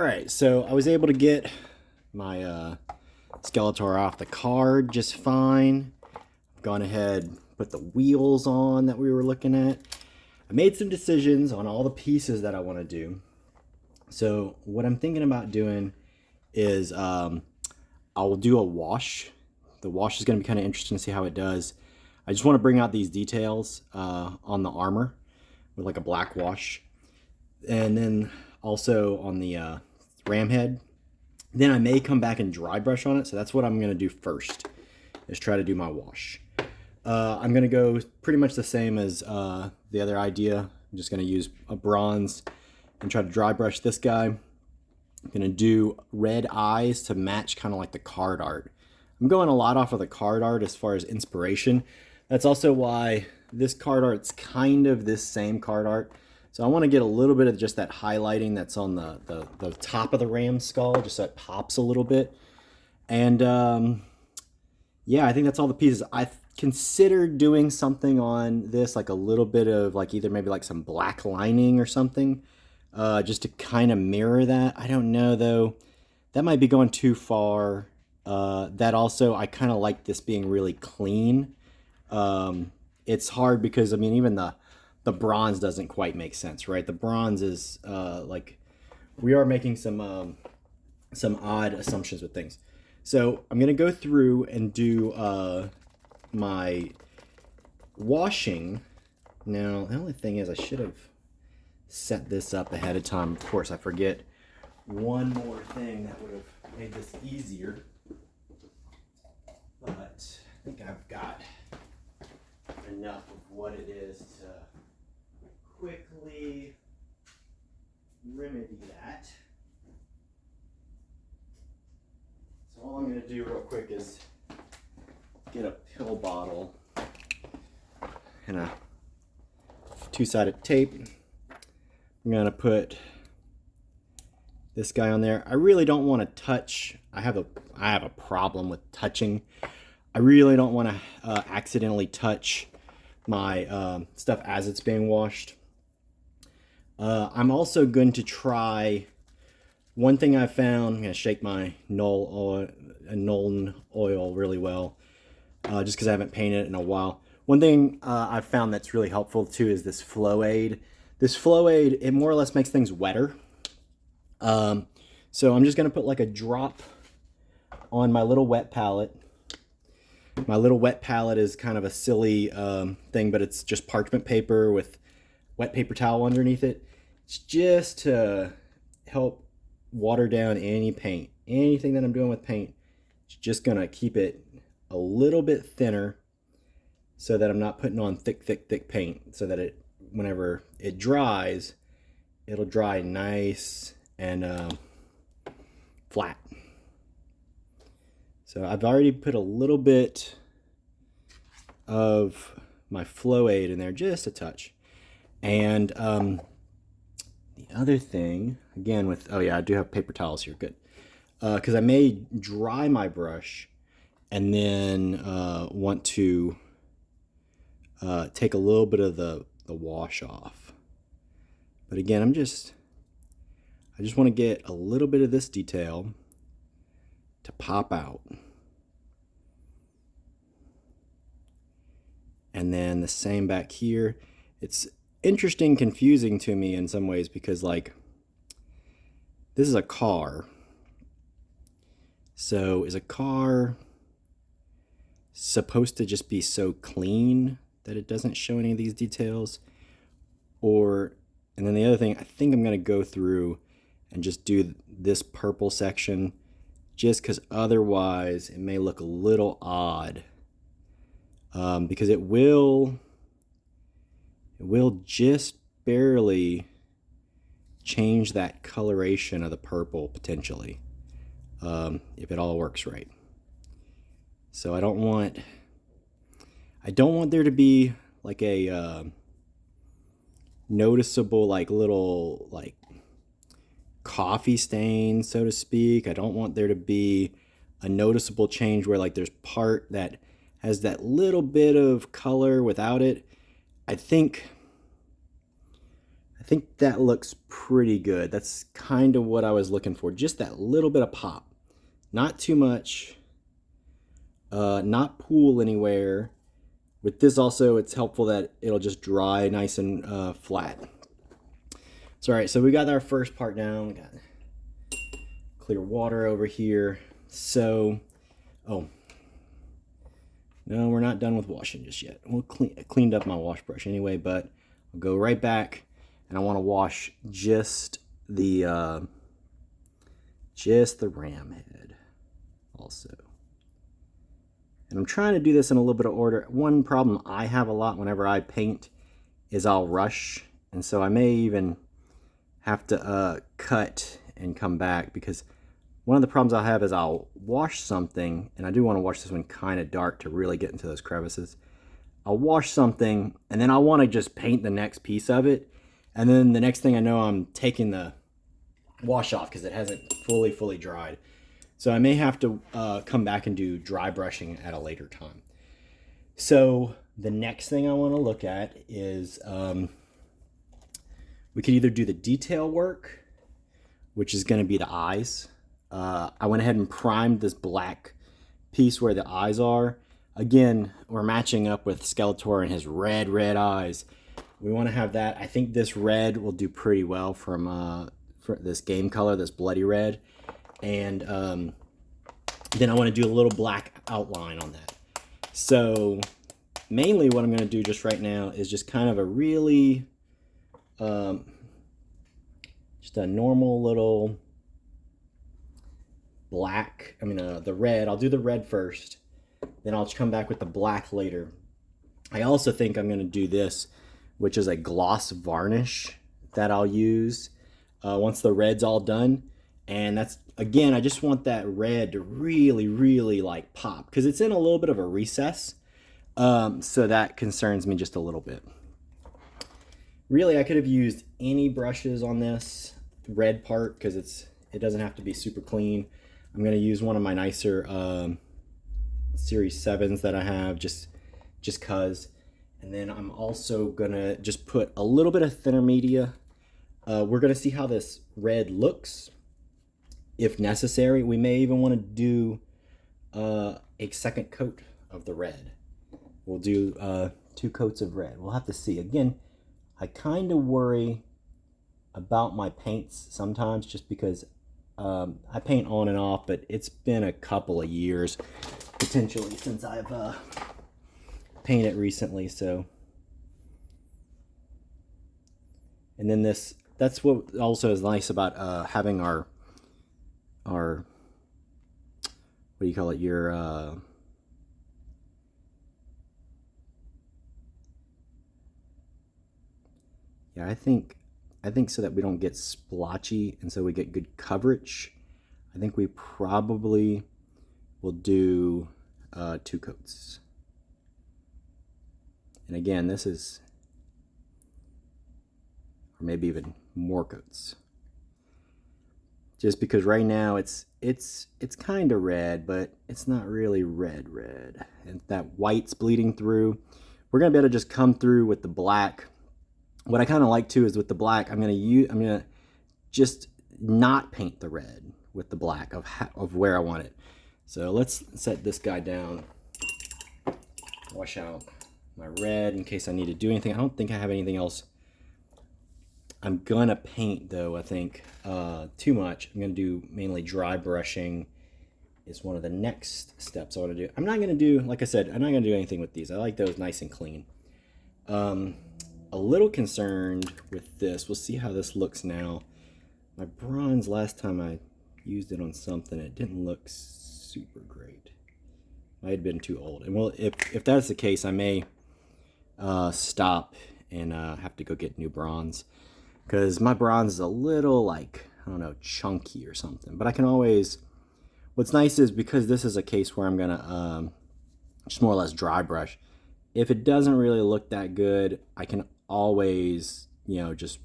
Alright, so I was able to get my Skeletor off the card just fine. I've gone ahead, put the wheels on that we were looking at. I made some decisions on all the pieces that I want to do. So what I'm thinking about doing is I'll do a wash. The wash is going to be kind of interesting to see how it does. I just want to bring out these details on the armor with like a black wash. And then also on the ram head. Then I may come back and dry brush on it. So that's what I'm going to do first, is try to do my wash. I'm going to go pretty much the same as the other idea. I'm just going to use a bronze and try to dry brush this guy. I'm going to do red eyes to match kind of like the card art. I'm going a lot off of the card art as far as inspiration. That's also why this card art's kind of this same card art. So I want to get a little bit of just that highlighting that's on the top of the ram skull, just so it pops a little bit. And yeah, I think that's all the pieces. I considered doing something on this, like a little bit of like either maybe like some black lining or something, just to kind of mirror that. I don't know though. That might be going too far. That also, I kind of like this being really clean. It's hard because, I mean, even the bronze doesn't quite make sense, right? The bronze is like, we are making some odd assumptions with things. So I'm going to go through and do my washing. Now, the only thing is I should have set this up ahead of time. Of course, I forget one more thing that would have made this easier. But I think I've got enough of what it is to quickly remedy that. So all I'm going to do real quick is get a pill bottle and a two-sided tape. I'm going to put this guy on there. I really don't want to touch. I have a problem with touching. I really don't want to accidentally touch my stuff as it's being washed. I'm also going to try one thing I found. I'm going to shake my Nuln oil really well, just because I haven't painted it in a while. One thing I've found that's really helpful too is this flow aid. This flow aid, it more or less makes things wetter. So I'm just going to put like a drop on my little wet palette. My little wet palette is kind of a silly thing, but it's just parchment paper with wet paper towel underneath it. It's just to help water down any paint. Anything that I'm doing with paint, it's just going to keep it a little bit thinner so that I'm not putting on thick paint, so that it, whenever it dries, it'll dry nice and flat. So I've already put a little bit of my flow aid in there, just a touch. And the other thing, again with, oh yeah, I do have paper towels here, good. Because I may dry my brush and then want to take a little bit of the wash off. But again, I just want to get a little bit of this detail to pop out. And then the same back here. It's interesting, confusing to me in some ways, because like this is a car. So is a car supposed to just be so clean that it doesn't show any of these details? Or, and then the other thing, I think I'm going to go through and just do this purple section, just because otherwise it may look a little odd, because it will just barely change that coloration of the purple potentially, if it all works right. So I don't want there to be like a noticeable like little like coffee stain, so to speak. I don't want there to be a noticeable change where like there's part that has that little bit of color without it. I think think that looks pretty good. That's kind of what I was looking for. Just that little bit of pop. Not too much. Not pool anywhere. With this also, it's helpful that it'll just dry nice and flat. So all right, so we got our first part down. We got clear water over here. So, oh, no, we're not done with washing just yet. We'll cleaned up my wash brush anyway, but I'll go right back, and I want to wash just the ram head also. And I'm trying to do this in a little bit of order. One problem I have a lot whenever I paint is I'll rush, and so I may even have to cut and come back, because one of the problems I'll have is I'll wash something, and I do want to wash this one kind of dark to really get into those crevices. I'll wash something, and then I want to just paint the next piece of it, and then the next thing I know, I'm taking the wash off because it hasn't fully dried. So I may have to come back and do dry brushing at a later time. So the next thing I want to look at is we could either do the detail work, which is going to be the eyes. I went ahead and primed this black piece where the eyes are. Again, we're matching up with Skeletor and his red eyes. We want to have that. I think this red will do pretty well for this game color, this bloody red. And then I want to do a little black outline on that. So mainly what I'm going to do just right now is just kind of a really, just a normal little black, the red. I'll do the red first, then I'll come back with the black later. I also think I'm going to do this, which is a gloss varnish that I'll use once the red's all done. And that's, again, I just want that red to really like pop, because it's in a little bit of a recess. So that concerns me just a little bit. Really, I could have used any brushes on this red part, because it doesn't have to be super clean. I'm going to use one of my nicer Series 7s that I have, just cause. And then I'm also going to just put a little bit of thinner media. We're going to see how this red looks. If necessary, we may even want to do a second coat of the red. We'll do 2 coats of red. We'll have to see. Again, I kind of worry about my paints sometimes, just because I paint on and off, but it's been a couple of years potentially since I've painted recently. So, and then that's what also is nice about having our what do you call it, your yeah, I think so that we don't get splotchy and so we get good coverage, I think we probably will do 2 coats. And again, this is, or maybe even more coats. Just because right now it's kind of red, but it's not really red. And that white's bleeding through. We're gonna be able to just come through with the black. What I kind of like too is with the black, I'm gonna just not paint the red with the black of where I want it. So let's set this guy down. Wash out my red in case I need to do anything. I don't think I have anything else I'm gonna paint though, I think, too much. I'm gonna do mainly dry brushing is one of the next steps I wanna do. I'm not gonna do, like I said, I'm not gonna do anything with these. I like those nice and clean. A little concerned with this. We'll see how this looks now. My bronze, last time I used it on something, it didn't look super great. Might have been too old. And well, if that's the case, I may stop and have to go get new bronze. Because my bronze is a little, like, I don't know, chunky or something. But I can always, what's nice is because this is a case where I'm going to just more or less dry brush. If it doesn't really look that good, I can always, just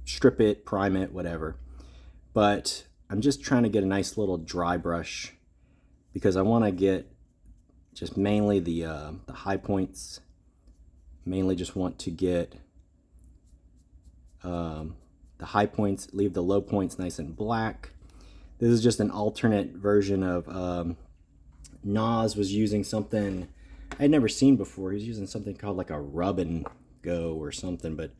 strip it, prime it, whatever. But I'm just trying to get a nice little dry brush because I want to get just mainly the high points. Mainly just want to get the high points, leave the low points nice and black. This is just an alternate version of Nas was using something I'd never seen before. He's using something called like a rub and go or something, but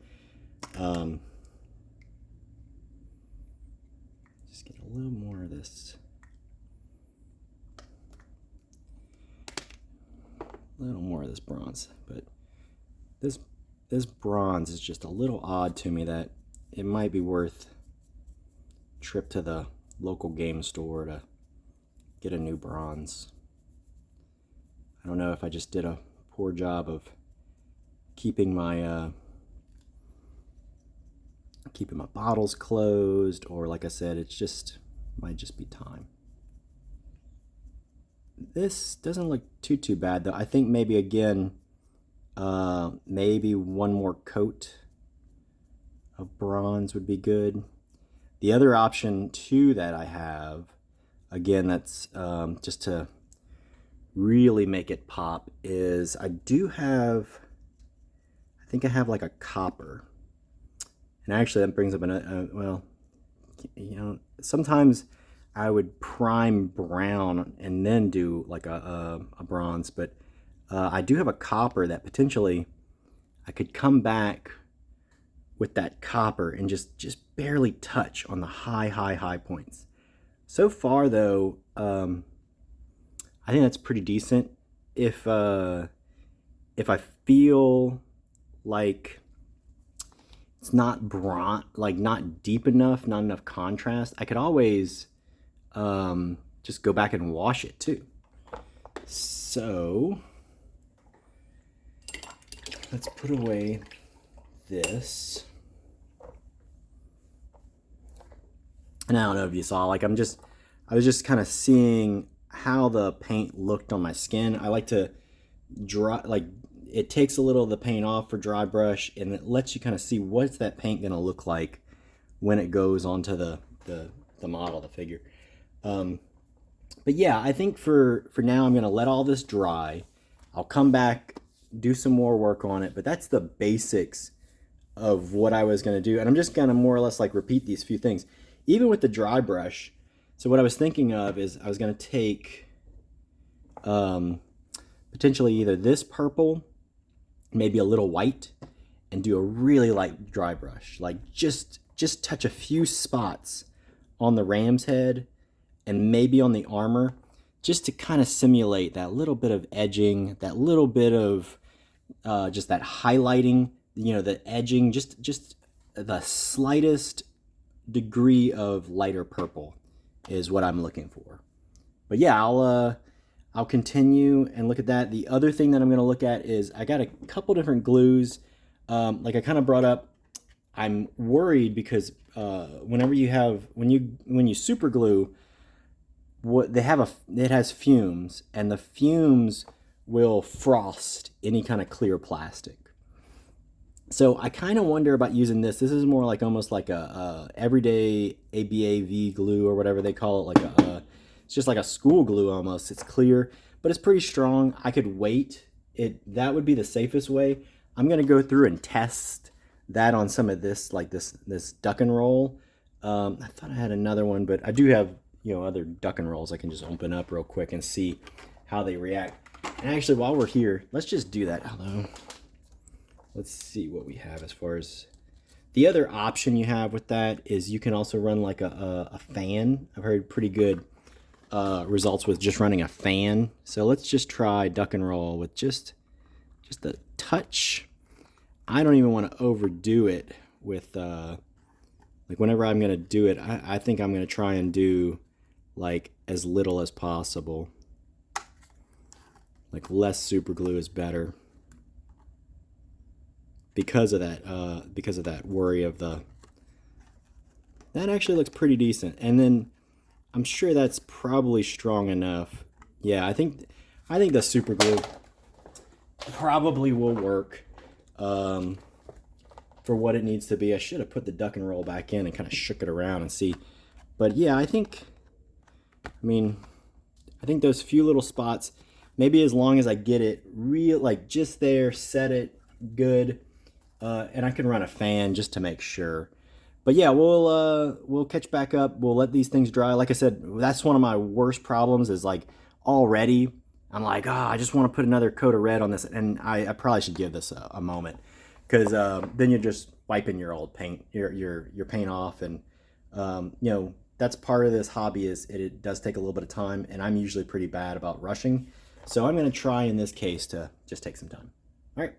just get a little more of this. A little more of this bronze, but this bronze is just a little odd to me that it might be worth a trip to the local game store to get a new bronze. I don't know if I just did a poor job of keeping my bottles closed, or like I said, it's just might just be time. This doesn't look too bad though. I think maybe again, maybe one more coat of bronze would be good. The other option too that I have, again, that's just to really make it pop, is I think I have like a copper. And actually that brings up well, you know, sometimes I would prime brown and then do like a bronze, but I do have a copper that potentially I could come back with that copper and just barely touch on the high points. So far though, I think that's pretty decent. If I feel like it's not not deep enough, not enough contrast, I could always just go back and wash it too. So let's put away this. And I don't know if you saw, like I was just kind of seeing how the paint looked on my skin. I like to dry, like it takes a little of the paint off for dry brush, and it lets you kind of see what's that paint gonna look like when it goes onto the model, the figure. But yeah, I think for now I'm gonna let all this dry. I'll come back, do some more work on it, but that's the basics of what I was gonna do. And I'm just gonna more or less like repeat these few things. Even with the dry brush, so what I was thinking of is I was gonna take potentially either this purple, maybe a little white, and do a really light dry brush. Like just touch a few spots on the ram's head and maybe on the armor, just to kind of simulate that little bit of edging, that little bit of just that highlighting, you know, the edging, just the slightest degree of lighter purple is what I'm looking for. But yeah, I'll continue and look at that. The other thing that I'm going to look at is I got a couple different glues. Like I kind of brought up, I'm worried because whenever you have, when you super glue, it has fumes, and the fumes will frost any kind of clear plastic. So I kind of wonder about using this. This is more like almost like a everyday ABAV glue or whatever they call it. Like it's just like a school glue almost. It's clear, but it's pretty strong. I could wait. That would be the safest way. I'm gonna go through and test that on some of this, like this duck and roll. I thought I had another one, but I do have, you know, other duck and rolls I can just open up real quick and see how they react. And actually, while we're here, let's just do that. Hello. Let's see what we have as far as the other option you have with that is you can also run like a fan. I've heard pretty good results with just running a fan. So let's just try duck and roll with just a touch. I don't even want to overdo it with like whenever I'm gonna do it, I think I'm gonna try and do like as little as possible. Like less super glue is better. Because of that worry of that actually looks pretty decent. And then I'm sure that's probably strong enough. Yeah, I think the super glue probably will work for what it needs to be. I should have put the duck and roll back in and kind of shook it around and see. But yeah, I think those few little spots, maybe as long as I get it real, like just there, set it good, and I can run a fan just to make sure. But yeah, we'll catch back up. We'll let these things dry. Like I said, that's one of my worst problems is like already I'm like, I just want to put another coat of red on this, and I probably should give this a moment because then you're just wiping your old paint, your paint off, and you know that's part of this hobby is it does take a little bit of time, and I'm usually pretty bad about rushing, so I'm going to try in this case to just take some time. All right.